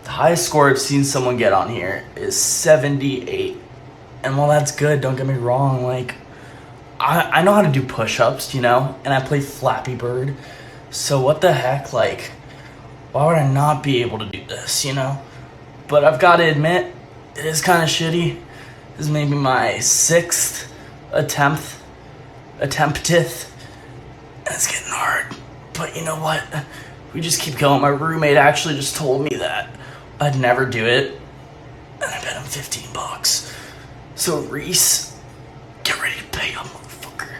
The highest score I've seen someone get on here is 78. And while that's good, don't get me wrong, like, I know how to do push-ups, and I play Flappy Bird. So what the heck, like, why would I not be able to do this, But I've got to admit, it is kind of shitty. This is maybe my 6th attempteth, and it's getting hard. But you know what? We just keep going. My roommate actually just told me that I'd never do it, and I bet him $15. So Reese, get ready to pay up, motherfucker.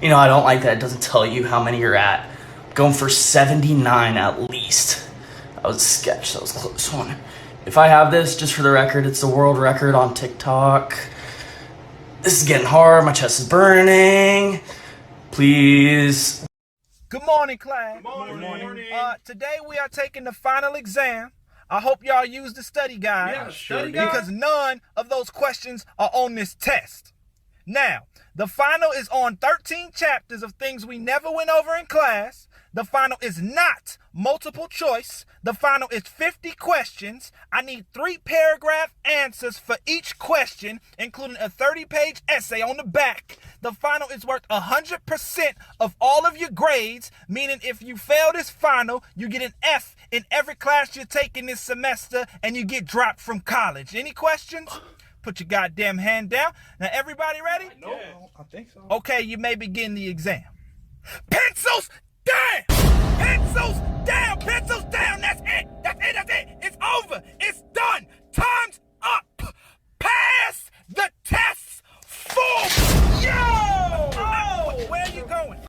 I don't like that it doesn't tell you how many you're at. I'm going for 79 at least. That was a sketch. That was a close one. If I have this, just for the record, it's the world record on TikTok. This is getting hard. My chest is burning. Please. Good morning, class. Good morning. Today we are taking the final exam. I hope y'all use the study guide. Yeah, study guide. Because none of those questions are on this test. Now, the final is on 13 chapters of things we never went over in class. The final is not multiple choice. The final is 50 questions. I need 3-paragraph answers for each question, including a 30-page essay on the back. The final is worth 100% of all of your grades, meaning if you fail this final, you get an F in every class you're taking this semester, and you get dropped from college. Any questions? Put your goddamn hand down. Now, everybody ready? No, I think so. Okay, you may begin the exam. Pencils down! Pencils down! Pencils down! That's it! That's it! That's it! It's over! It's done! Time's up! Pass the tests full! Yo! Oh! Where are you going?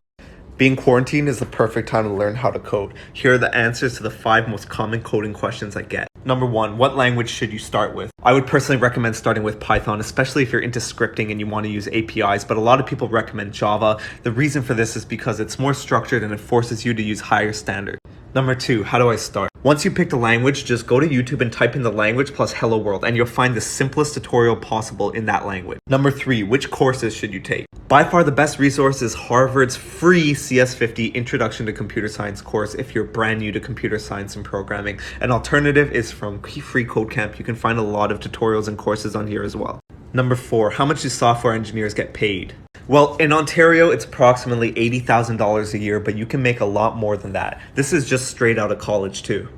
Being quarantined is the perfect time to learn how to code. Here are the answers to the 5 most common coding questions I get. Number 1, what language should you start with? I would personally recommend starting with Python, especially if you're into scripting and you want to use APIs, but a lot of people recommend Java. The reason for this is because it's more structured and it forces you to use higher standards. Number 2, how do I start? Once you pick the language, just go to YouTube and type in the language plus hello world, and you'll find the simplest tutorial possible in that language. Number 3, which courses should you take? By far the best resource is Harvard's free CS50 Introduction to Computer Science course if you're brand new to computer science and programming. An alternative is from Free Code Camp. You can find a lot of tutorials and courses on here as well. Number 4, how much do software engineers get paid? Well, in Ontario, it's approximately $80,000 a year, but you can make a lot more than that. This is just straight out of college too.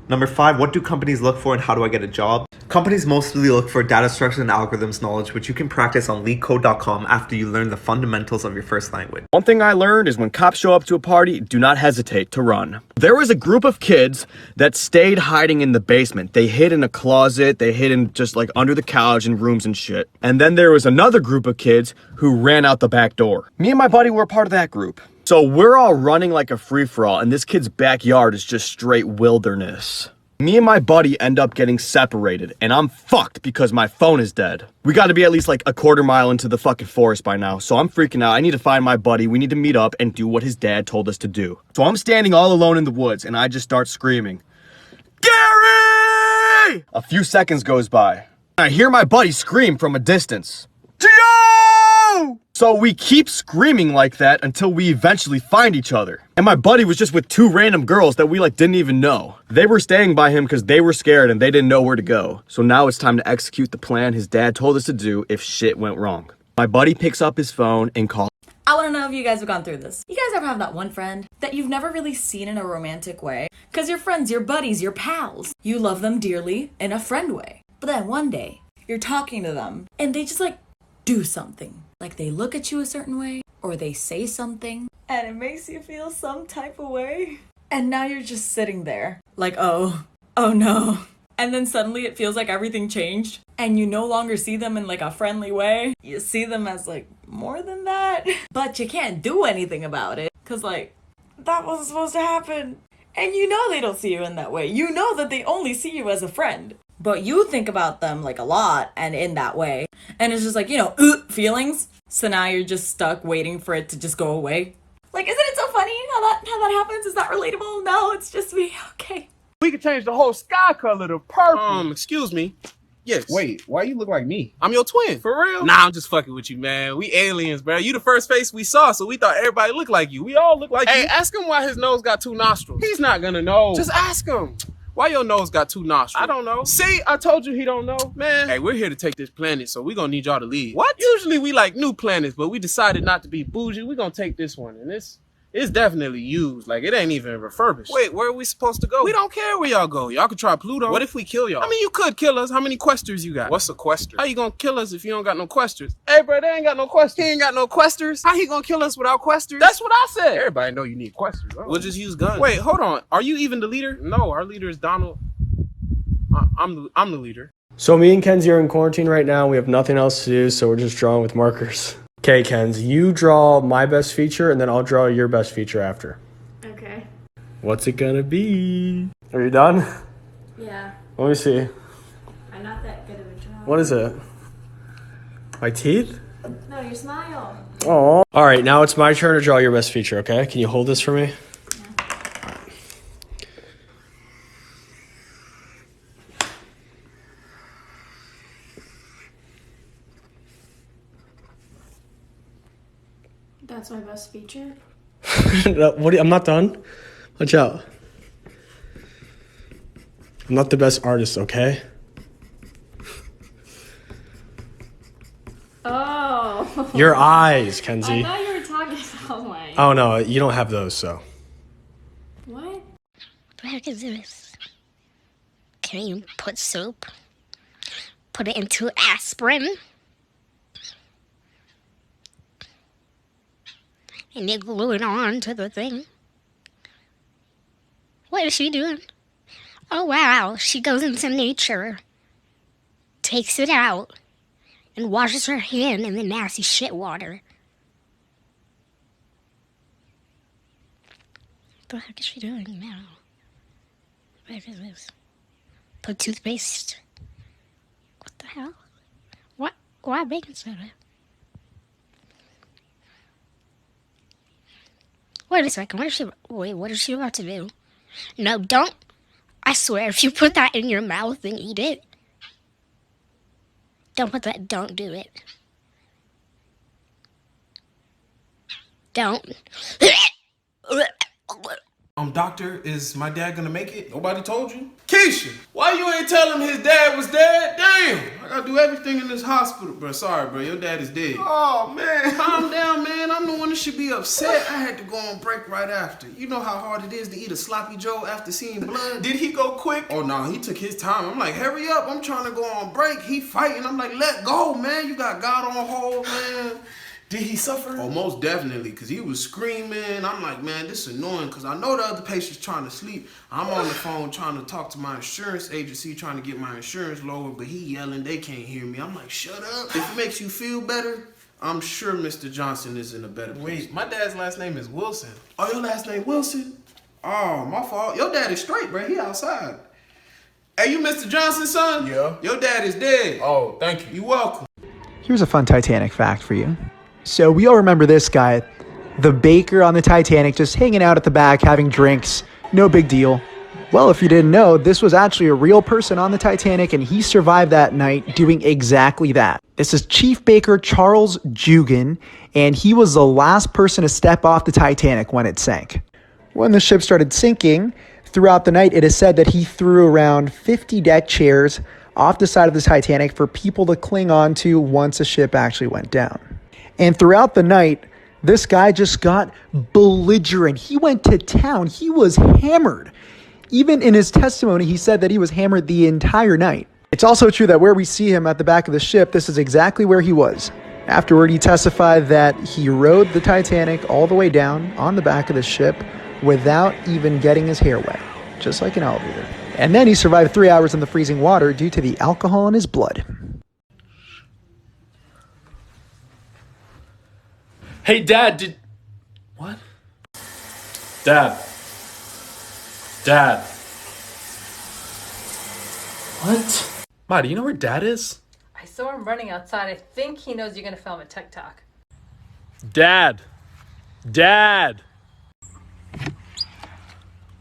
Number 5, what do companies look for and how do I get a job? Companies mostly look for data structures and algorithms knowledge, which you can practice on leetcode.com after you learn the fundamentals of your first language. One thing I learned is when cops show up to a party, do not hesitate to run. There was a group of kids that stayed hiding in the basement. They hid in a closet, they hid in just like under the couch and rooms and shit. And then there was another group of kids who ran out the back door. Me and my buddy were a part of that group. So we're all running like a free-for-all, and this kid's backyard is just straight wilderness. Me and my buddy end up getting separated, and I'm fucked because my phone is dead. We gotta be at least like a quarter mile into the fucking forest by now, so I'm freaking out. I need to find my buddy. We need to meet up and do what his dad told us to do. So I'm standing all alone in the woods, and I just start screaming, "Gary!" A few seconds goes by. I hear my buddy scream from a distance, "Gio!" So we keep screaming like that until we eventually find each other. And my buddy was just with 2 random girls that we didn't even know. They were staying by him because they were scared and they didn't know where to go. So now it's time to execute the plan his dad told us to do if shit went wrong. My buddy picks up his phone and calls. I want to know if you guys have gone through this. You guys ever have that one friend that you've never really seen in a romantic way? Because your friends, your buddies, your pals, you love them dearly in a friend way. But then one day, you're talking to them and they just do something. Like they look at you a certain way or they say something and it makes you feel some type of way. And now you're just sitting there like, oh no. And then suddenly it feels like everything changed and you no longer see them in a friendly way. You see them as more than that. But you can't do anything about it because that wasn't supposed to happen. And you know they don't see you in that way. You know that they only see you as a friend. But you think about them a lot and in that way. And it's just feelings. So now you're just stuck waiting for it to just go away. Isn't it so funny how that happens? Is that relatable? No, it's just me. Okay. We could change the whole sky color to purple. Excuse me. Yes. Wait, why you look like me? I'm your twin. For real? Nah, I'm just fucking with you, man. We aliens, bro. You the first face we saw, so we thought everybody looked like you. We all look like you. Hey, ask him why his nose got 2 nostrils. He's not gonna know. Just ask him. Why your nose got 2 nostrils? I don't know. See, I told you he don't know. Man. Hey, we're here to take this planet, so we're gonna need y'all to lead. What? Usually we like new planets, but we decided not to be bougie. We're gonna take this one, and it's definitely used. Like, it ain't even refurbished. Wait, where are we supposed to go? We don't care where y'all go. Y'all could try Pluto. What if we kill y'all? I mean, you could kill us. How many questers you got? What's a quester? How you gonna kill us if you don't got no questers? Hey, bro, they ain't got no questers. He ain't got no questers. How he gonna kill us without questers? That's what I said. Everybody know you need questers. We'll just use guns. Wait, hold on. Are you even the leader? No, our leader is Donald. I'm the leader. So me and Kenzie are in quarantine right now. We have nothing else to do, so we're just drawing with markers. Okay, Kenzie, you draw my best feature, and then I'll draw your best feature after. Okay. What's it gonna be? Are you done? Yeah. Let me see. I'm not that good of a drawer. What is it? My teeth? No, your smile. Oh. All right, now it's my turn to draw your best feature, okay? Can you hold this for me? That's my best feature. No, I'm not done. Watch out. I'm not the best artist, okay? Oh. Your eyes, I Kenzie. thought you were talking about mine. Oh no, you don't have those, so. What? What the heck is this? Can you put soap? Put it into aspirin? And you glue it on to the thing? What is she doing? Oh wow, she goes into nature, takes it out, and washes her hand in the nasty shit water. What the heck is she doing now? What is this? Put toothpaste. What the hell? What? Why baking soda? Wait a second. What is she about to do? No, don't. I swear, if you put that in your mouth and eat it, don't do it. Don't. Doctor, is my dad gonna make it? Nobody told you? Keisha, why you ain't tell him his dad was dead? Damn, I gotta do everything in this hospital, bro. Sorry, bro, your dad is dead. Oh, man. Calm down, man. I'm the one that should be upset. I had to go on break right after. You know how hard it is to eat a sloppy Joe after seeing blood? Did he go quick? Oh, no, he took his time. I'm like, hurry up. I'm trying to go on break. He fighting. I'm like, let go, man. You got God on hold, man. Did he suffer? Oh, most definitely, because he was screaming. I'm like, man, this is annoying, because I know the other patient's trying to sleep. I'm on the phone trying to talk to my insurance agency, trying to get my insurance lowered, but he yelling, they can't hear me. I'm like, shut up. If it makes you feel better, I'm sure Mr. Johnson is in a better place. Wait, my dad's last name is Wilson. Oh, your last name Wilson? Oh, my fault. Your dad is straight, bro. He outside. Hey, you Mr. Johnson's son? Yeah. Your dad is dead. Oh, thank you. You welcome. Here's a fun Titanic fact for you. So we all remember this guy, the baker on the Titanic, just hanging out at the back, having drinks, no big deal. Well, if you didn't know, this was actually a real person on the Titanic, and he survived that night doing exactly that. This is Chief Baker Charles Jugan, and he was the last person to step off the Titanic when it sank. When the ship started sinking, throughout the night, it is said that he threw around 50 deck chairs off the side of the Titanic for people to cling on to once the ship actually went down. And throughout the night, this guy just got belligerent. He went to town. He was hammered. Even in his testimony, he said that he was hammered the entire night. It's also true that where we see him at the back of the ship, this is exactly where he was. Afterward, he testified that he rode the Titanic all the way down on the back of the ship without even getting his hair wet, just like an elevator. And then he survived 3 hours in the freezing water due to the alcohol in his blood. Hey, Dad, What? Dad. What? Ma, do you know where Dad is? I saw him running outside. I think he knows you're gonna film a TikTok. Dad.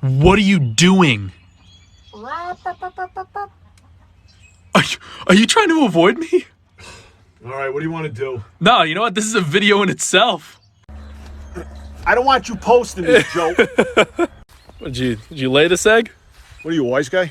What are you doing? Are you trying to avoid me? All right, what do you want to do? No, you know what? This is a video in itself. I don't want you posting this, Joe. Did you lay this egg? What are you, a wise guy?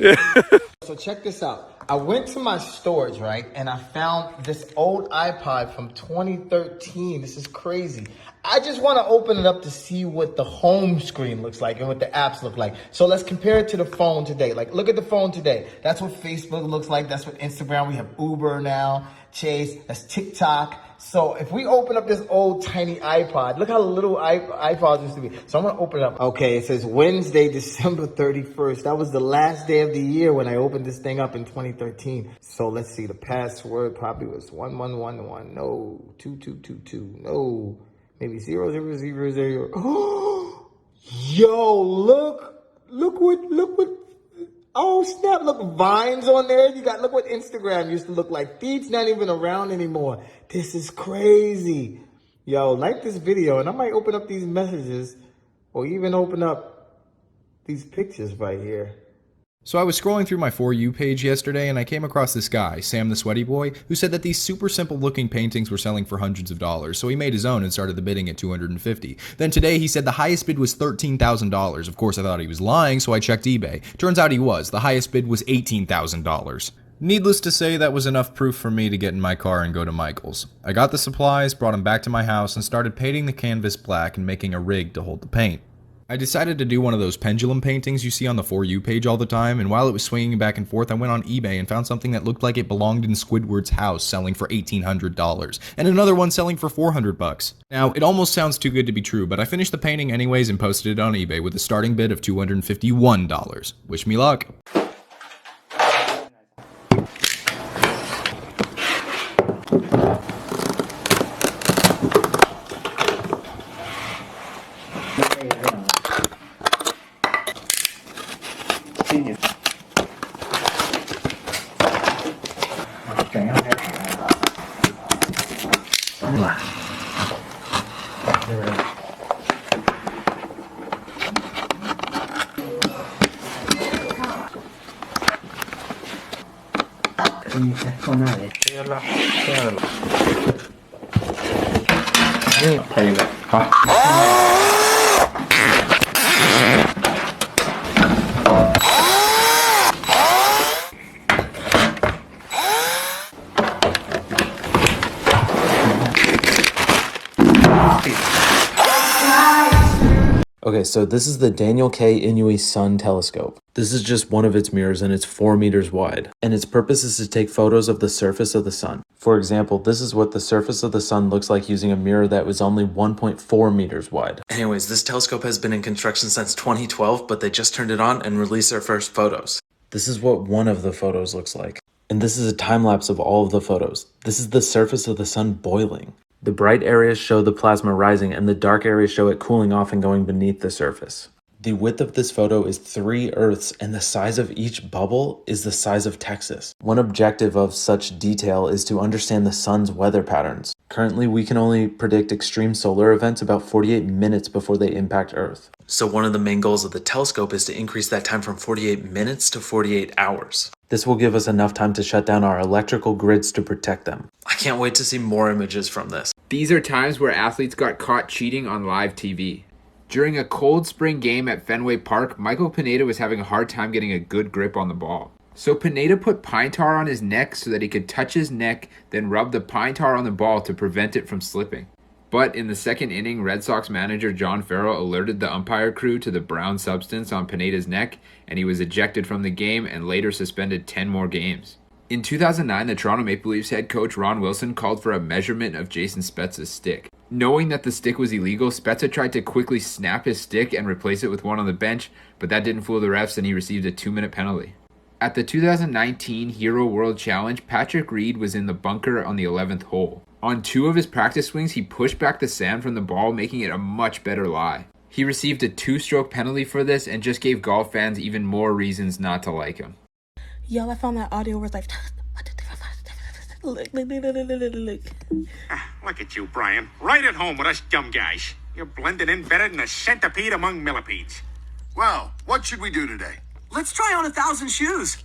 So check this out. I went to my storage, right? And I found this old iPod from 2013. This is crazy. I just want to open it up to see what the home screen looks like and what the apps look like. So let's compare it to the phone today. Like, look at the phone today. That's what Facebook looks like. That's what Instagram. We have Uber now, Chase. That's TikTok. So if we open up this old tiny iPod, look how little iPods used to be. So I'm going to open it up. Okay, it says Wednesday, December 31st. That was the last day of the year when I opened this thing up in 2013. So let's see. The password probably was 1111. No. 2222. No. Maybe 0000. Oh, yo, look what. Oh snap! Look, Vines on there. Look what Instagram used to look like. Feed's not even around anymore. This is crazy. Yo, like this video, and I might open up these messages, or even open up these pictures right here. So I was scrolling through my For You page yesterday and I came across this guy, Sam the Sweaty Boy, who said that these super simple looking paintings were selling for hundreds of dollars, so he made his own and started the bidding at $250. Then today he said the highest bid was $13,000. Of course I thought he was lying, so I checked eBay. Turns out he was. The highest bid was $18,000. Needless to say, that was enough proof for me to get in my car and go to Michael's. I got the supplies, brought them back to my house, and started painting the canvas black and making a rig to hold the paint. I decided to do one of those pendulum paintings you see on the For You page all the time, and while it was swinging back and forth, I went on eBay and found something that looked like it belonged in Squidward's house, selling for $1,800, and another one selling for $400. Now, it almost sounds too good to be true, but I finished the painting anyways and posted it on eBay with a starting bid of $251. Wish me luck. Okay, so this is the Daniel K. Inouye Sun Telescope. This is just one of its mirrors and it's 4 meters wide. And its purpose is to take photos of the surface of the sun. For example, this is what the surface of the sun looks like using a mirror that was only 1.4 meters wide. Anyways, this telescope has been in construction since 2012, but they just turned it on and released their first photos. This is what one of the photos looks like. And this is a time lapse of all of the photos. This is the surface of the sun boiling. The bright areas show the plasma rising and the dark areas show it cooling off and going beneath the surface. The width of this photo is 3 Earths and the size of each bubble is the size of Texas. One objective of such detail is to understand the sun's weather patterns. Currently, we can only predict extreme solar events about 48 minutes before they impact Earth. So one of the main goals of the telescope is to increase that time from 48 minutes to 48 hours. This will give us enough time to shut down our electrical grids to protect them. I can't wait to see more images from this. These are times where athletes got caught cheating on live TV. During a cold spring game at Fenway Park, Michael Pineda was having a hard time getting a good grip on the ball. So Pineda put pine tar on his neck so that he could touch his neck, then rub the pine tar on the ball to prevent it from slipping. But in the second inning, Red Sox manager John Farrell alerted the umpire crew to the brown substance on Pineda's neck, and he was ejected from the game and later suspended 10 more games. In 2009, the Toronto Maple Leafs head coach Ron Wilson called for a measurement of Jason Spezza's stick. Knowing that the stick was illegal, Spezza tried to quickly snap his stick and replace it with one on the bench, but that didn't fool the refs and he received a 2-minute penalty. At the 2019 Hero World Challenge, Patrick Reed was in the bunker on the 11th hole. On 2 of his practice swings, he pushed back the sand from the ball, making it a much better lie. He received a 2-stroke penalty for this and just gave golf fans even more reasons not to like him. Yo, I found that audio where it's like... Look. Look at you, Brian. Right at home with us dumb guys. You're blending in better than a centipede among millipedes. Well, what should we do today? Let's try on 1,000 shoes.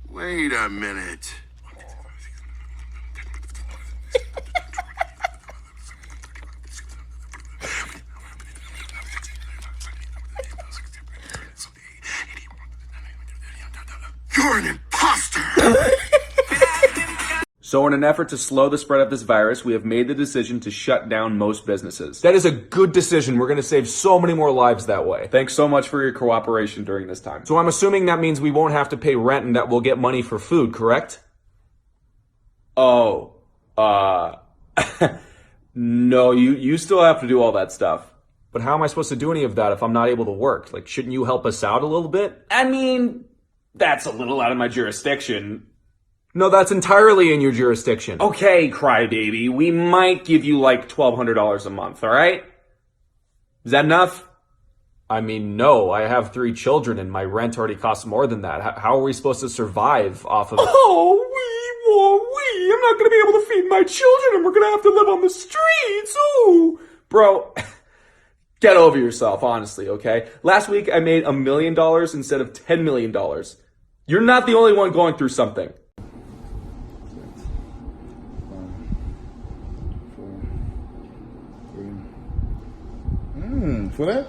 Wait a minute. You're an imposter! So in an effort to slow the spread of this virus, we have made the decision to shut down most businesses. That is a good decision. We're going to save so many more lives that way. Thanks so much for your cooperation during this time. So I'm assuming that means we won't have to pay rent and that we'll get money for food, correct? Oh, no, you still have to do all that stuff. But how am I supposed to do any of that if I'm not able to work? Like, shouldn't you help us out a little bit? I mean, that's a little out of my jurisdiction. No, that's entirely in your jurisdiction. Okay, crybaby, we might give you like $1,200 a month, all right? Is that enough? I mean, no, I have 3 children and my rent already costs more than that. How are we supposed to survive off of... Oh, I'm not gonna be able to feed my children and we're gonna have to live on the streets. Ooh. Bro, get over yourself, honestly, okay? Last week I made $1 million instead of $10 million. You're not the only one going through something. For that?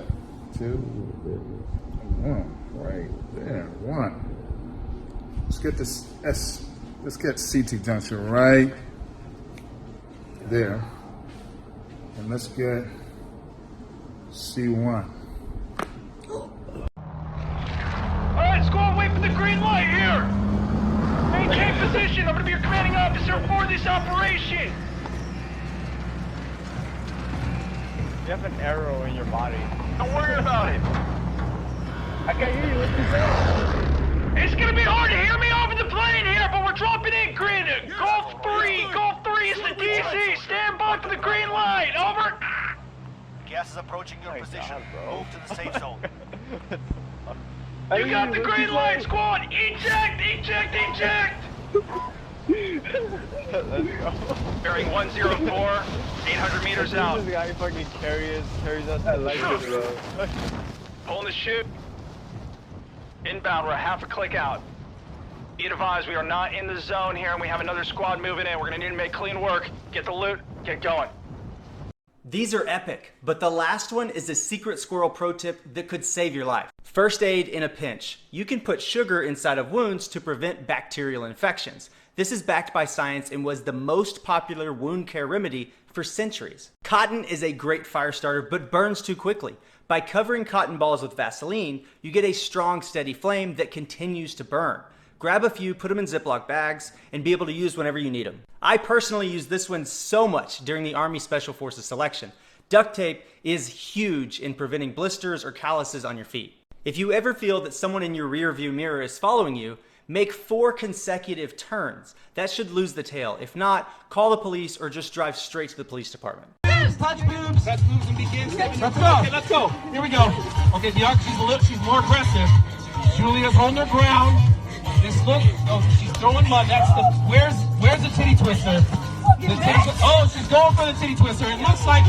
2, 1, right there. 1. Let's get this let's get CT junction right there. And let's get C1. Alright, squad, wait for the green light here! Maintain position, I'm gonna be your commanding officer for this operation! You have an arrow in your body. Don't worry about it! I can't hear you, what you say? It's gonna be hard to hear me over the plane here, but we're dropping in, green. Golf 3 is the DC. Stand by for the green light. Over. Gas is approaching your position. Move to the safe zone. You got the green light, squad. Eject. Let's go. Bearing 104, 800 meters out. This guy fucking carries us. I like it, bro. Pulling the chute. Inbound, we're a half a click out. Be advised, we are not in the zone here, and we have another squad moving in. We're gonna need to make clean work. Get the loot, get going. These are epic, but the last one is a secret squirrel pro tip that could save your life. First aid in a pinch. You can put sugar inside of wounds to prevent bacterial infections. This is backed by science and was the most popular wound care remedy for centuries. Cotton is a great fire starter, but burns too quickly. By covering cotton balls with Vaseline, you get a strong, steady flame that continues to burn. Grab a few, put them in Ziploc bags, and be able to use whenever you need them. I personally use this one so much during the Army Special Forces selection. Duct tape is huge in preventing blisters or calluses on your feet. If you ever feel that someone in your rear view mirror is following you, make 4 consecutive turns. That should lose the tail. If not, call the police or just drive straight to the police department. Touch boobs and begin. Let's go. Okay, let's go. Here we go. Okay, she's more aggressive. Julia's holding her ground. This look. Oh, she's throwing mud. That's the. Where's the titty twister? She's going for the titty twister. It looks like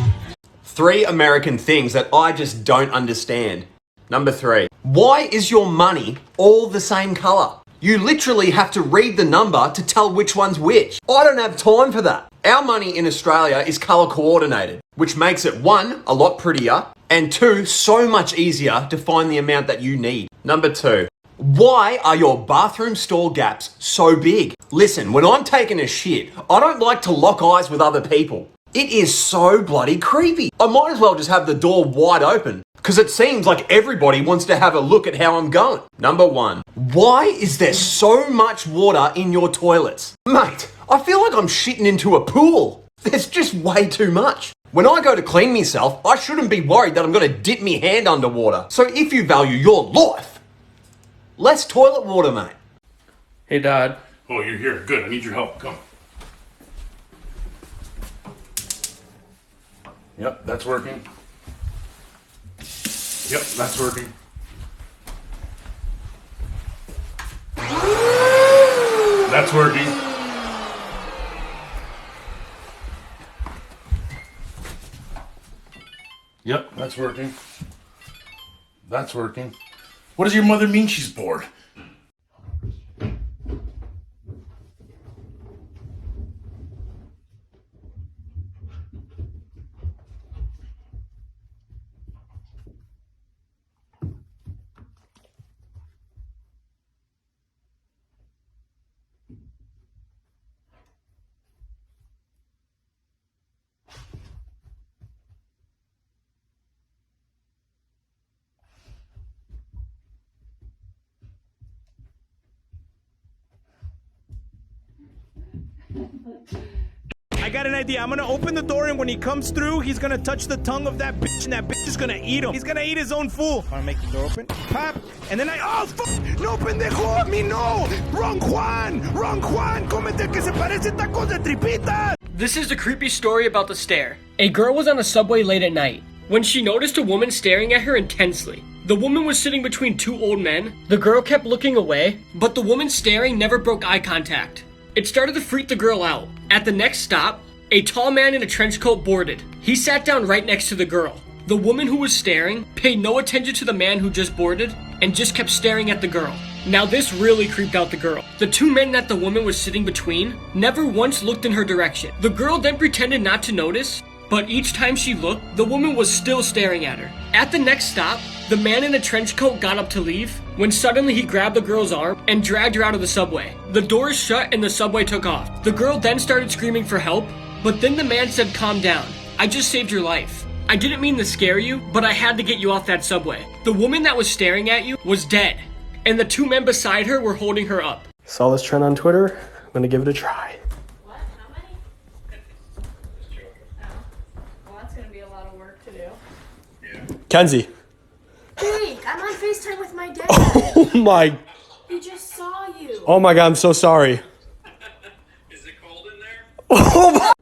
3 American things that I just don't understand. Number 3. Why is your money all the same color? You literally have to read the number to tell which one's which. I don't have time for that. Our money in Australia is color coordinated, which makes it 1, a lot prettier, and 2, so much easier to find the amount that you need. Number 2. Why are your bathroom stall gaps so big? Listen, when I'm taking a shit, I don't like to lock eyes with other people. It is so bloody creepy. I might as well just have the door wide open, because it seems like everybody wants to have a look at how I'm going. Number 1. Why is there so much water in your toilets? Mate, I feel like I'm shitting into a pool. There's just way too much. When I go to clean myself, I shouldn't be worried that I'm going to dip my hand underwater. So if you value your life, less toilet water, mate. Hey, Dad. Oh, you're here. Good. I need your help. Come. Yep, that's working. Yep, that's working. That's working. Yep, that's working. That's working. What does your mother mean she's bored? I got an idea. I'm gonna open the door, and when he comes through, he's gonna touch the tongue of that bitch, and that bitch is gonna eat him. He's gonna eat his own fool. Wanna make the door open? Pop, and then oh, fuck! No, pendejo, a mí no! Wrong Juan! Wrong Juan! Cómete que se parece tacos de tripita! This is the creepy story about the stare. A girl was on a subway late at night when she noticed a woman staring at her intensely. The woman was sitting between two old men. The girl kept looking away, but the woman staring never broke eye contact. It started to freak the girl out. At the next stop, a tall man in a trench coat boarded. He sat down right next to the girl. The woman who was staring paid no attention to the man who just boarded and just kept staring at the girl. Now this really creeped out the girl. The two men that the woman was sitting between never once looked in her direction. The girl then pretended not to notice, but each time she looked, the woman was still staring at her. At the next stop, the man in the trench coat got up to leave when suddenly he grabbed the girl's arm and dragged her out of the subway. The doors shut and the subway took off. The girl then started screaming for help, but then the man said, "Calm down. I just saved your life. I didn't mean to scare you, but I had to get you off that subway." The woman that was staring at you was dead, and the two men beside her were holding her up. Saw this trend on Twitter. I'm gonna give it a try. Kenzie. Jake, I'm on FaceTime with my dad. Oh my. He just saw you. Oh my God, I'm so sorry. Is it cold in there? Oh my.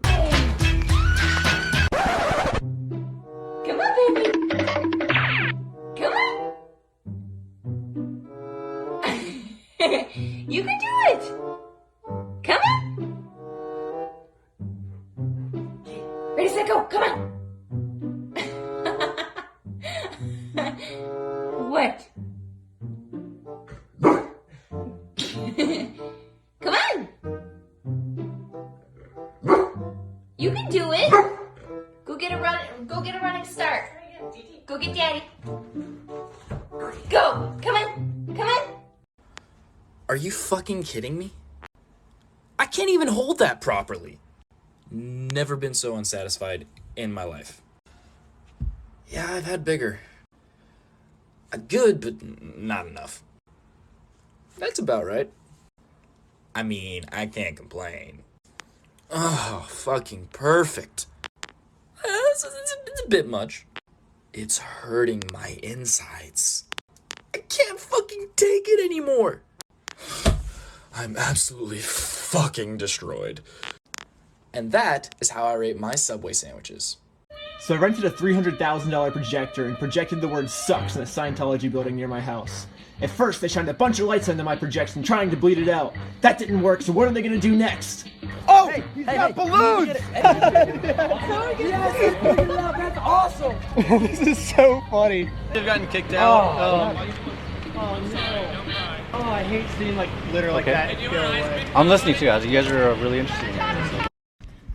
Come on, baby. Come on. You can do it. Come on. Ready, set, go. Come on. What? Come on! You can do it! Go get a running start. Go get daddy. Go! Come on! Come on! Are you fucking kidding me? I can't even hold that properly. Never been so unsatisfied in my life. Yeah, I've had bigger. Good, but not enough. That's about right. I mean, I can't complain. Oh, fucking perfect. It's a bit much. It's hurting my insides. I can't fucking take it anymore. I'm absolutely fucking destroyed. And that is how I rate my Subway sandwiches. So I rented a $300,000 projector and projected the word "sucks" in a Scientology building near my house. At first, they shined a bunch of lights onto my projection trying to bleed it out. That didn't work, so what are they gonna do next? Oh! He's got balloons! That's awesome! This is so funny. They've gotten kicked out. Oh no. Oh, I hate seeing like litter like that go away. I'm listening to you guys. You guys are really interesting.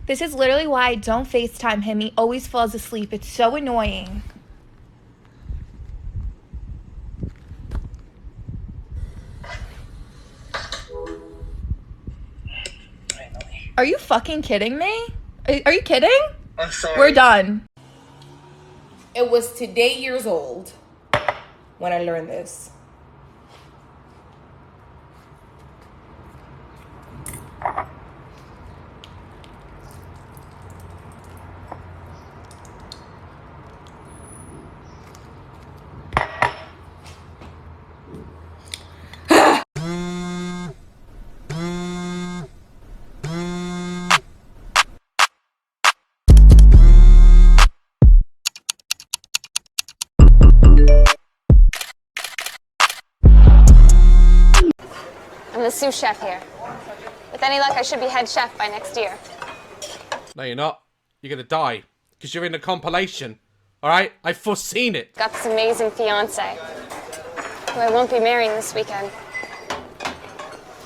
This is literally why I don't FaceTime him. He always falls asleep. It's so annoying. Are you fucking kidding me? Are you kidding? I'm sorry. We're done. It was today years old when I learned this. I'm the sous chef here. With any luck, I should be head chef by next year. No, you're not. You're gonna die. Because you're in a compilation. Alright? I've foreseen it. Got this amazing fiance, who I won't be marrying this weekend.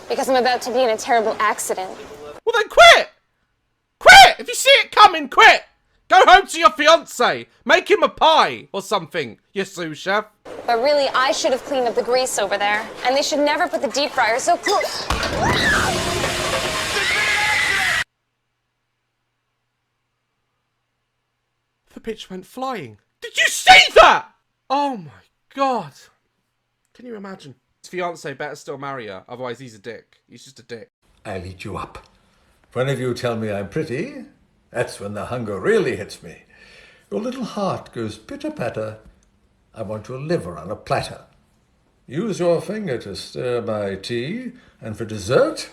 Because I'm about to be in a terrible accident. Well then quit! Quit! If you see it coming, quit! Go home to your fiance. Make him a pie or something, you sous chef. But really, I should have cleaned up the grease over there. And they should never put the deep fryer so close. The bitch went flying. Did you see that? Oh my god. Can you imagine? His fiance better still marry her, otherwise he's a dick. He's just a dick. I'll eat you up. When of you tell me I'm pretty, that's when the hunger really hits me. Your little heart goes pitter-patter. I want your liver on a platter. Use your finger to stir my tea, and for dessert...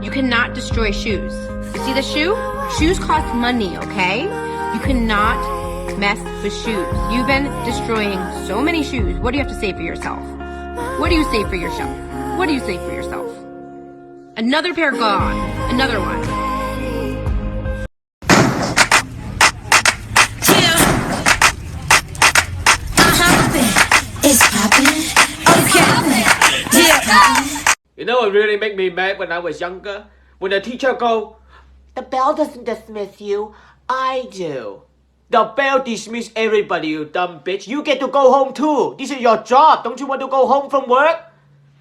You cannot destroy shoes. You see the shoe? Shoes cost money, okay? You cannot mess with shoes. You've been destroying so many shoes. What do you have to say for yourself? What do you say for yourself? What do you say for yourself? Another pair gone. Another one. It's poppin'. Okay. Yeah. You know what really made me mad when I was younger? When the teacher go, "The bell doesn't dismiss you, I do." The bell dismiss everybody, you dumb bitch. You get to go home too. This is your job. Don't you want to go home from work?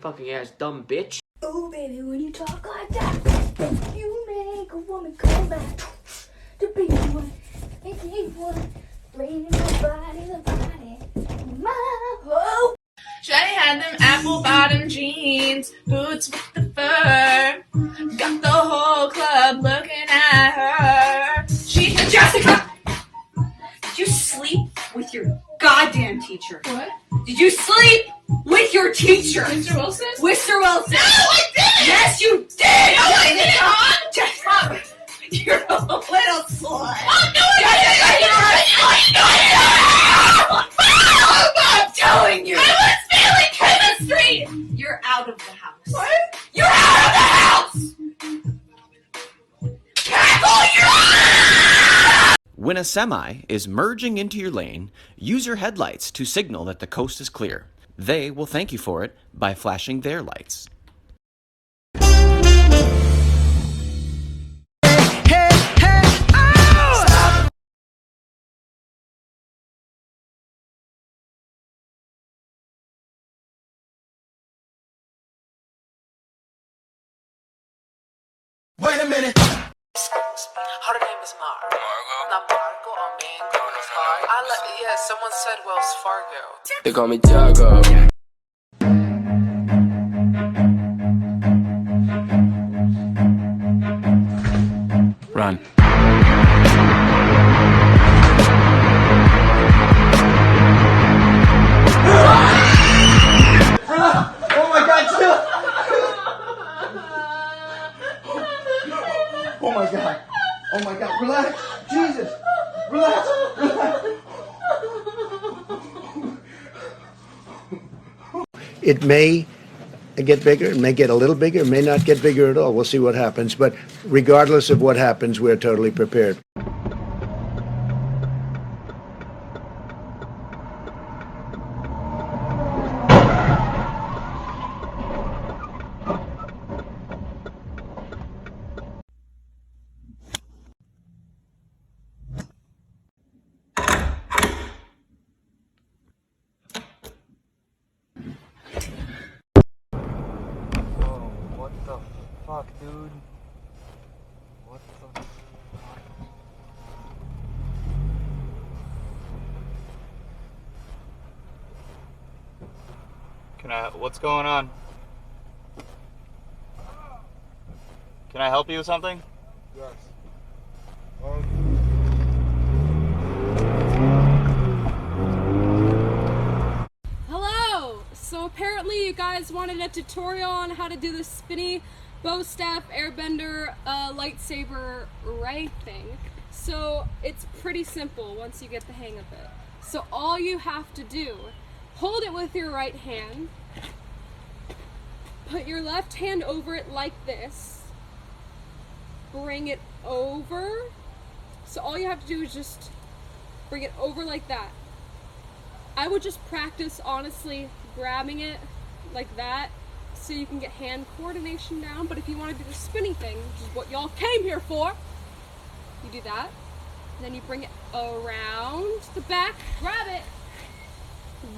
Fucking ass dumb bitch. Oh baby, when you talk like that, you make a woman come back to be one, and keep one, bring the body, my hope. Shawty had them apple bottom jeans, boots with the fur, got the whole club looking at her. She had Jessica! Did you sleep with your goddamn teacher? What? Did you sleep with your teacher? Mr. Wilson? Mr. Wilson! No, I didn't! Yes, you did! No, I didn't, Mom! Jessica! You're a little slut! Oh, no, I'm telling you! I was failing chemistry! You're out of the house. What? You're out of the house! Cackle, you're out! When a semi is merging into your lane, use your headlights to signal that the coast is clear. They will thank you for it by flashing their lights. Wait a minute. Her name is Margo. Not Margo or Mango. Yeah, someone said Wells Fargo. They call me Tiago. Run. Oh my God, chill! Oh my God. Oh my God, relax. Jesus. Relax. Relax. It may get bigger, it may get a little bigger, it may not get bigger at all. We'll see what happens. But regardless of what happens, we're totally prepared. Fuck, dude. What the What's going on? Can I help you with something? Yes. Hello! So apparently you guys wanted a tutorial on how to do the spinny bow staff airbender lightsaber right thing. So it's pretty simple once you get the hang of it. So all you have to do, hold it with your right hand, put your left hand over it like this, bring it over. So all you have to do is just bring it over like that. I would just practice, honestly, grabbing it like that so you can get hand coordination down. But if you want to do the spinny thing, which is what y'all came here for, you do that. And then you bring it around the back, grab it,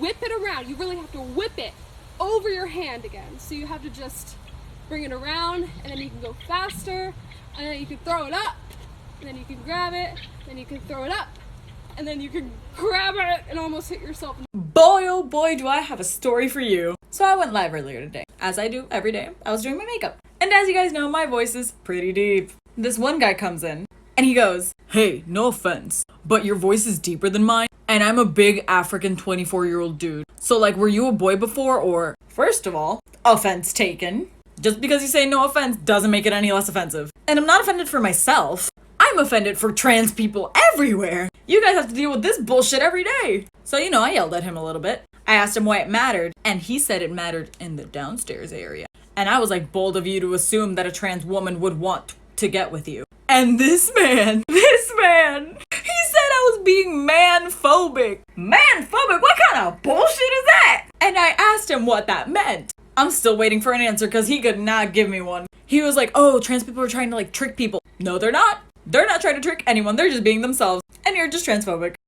whip it around. You really have to whip it over your hand again. So you have to just bring it around, and then you can go faster, and then you can throw it up, and then you can grab it, then you can throw it up, and then you can grab it and almost hit yourself. Boy, oh boy, do I have a story for you. So I went live earlier today, as I do every day. I was doing my makeup. And as you guys know, my voice is pretty deep. This one guy comes in and he goes, "Hey, no offense, but your voice is deeper than mine, and I'm a big African 24-year-old dude. So like, were you a boy before or?" First of all, offense taken. Just because you say no offense doesn't make it any less offensive. And I'm not offended for myself. I'm offended for trans people everywhere. You guys have to deal with this bullshit every day. So, you know, I yelled at him a little bit. I asked him why it mattered, and he said it mattered in the downstairs area. And I was like, bold of you to assume that a trans woman would want to get with you. And this man, he said I was being man-phobic. Man-phobic? What kind of bullshit is that? And I asked him what that meant. I'm still waiting for an answer because he could not give me one. He was like, oh, trans people are trying to like trick people. No, they're not. They're not trying to trick anyone. They're just being themselves. And you're just transphobic.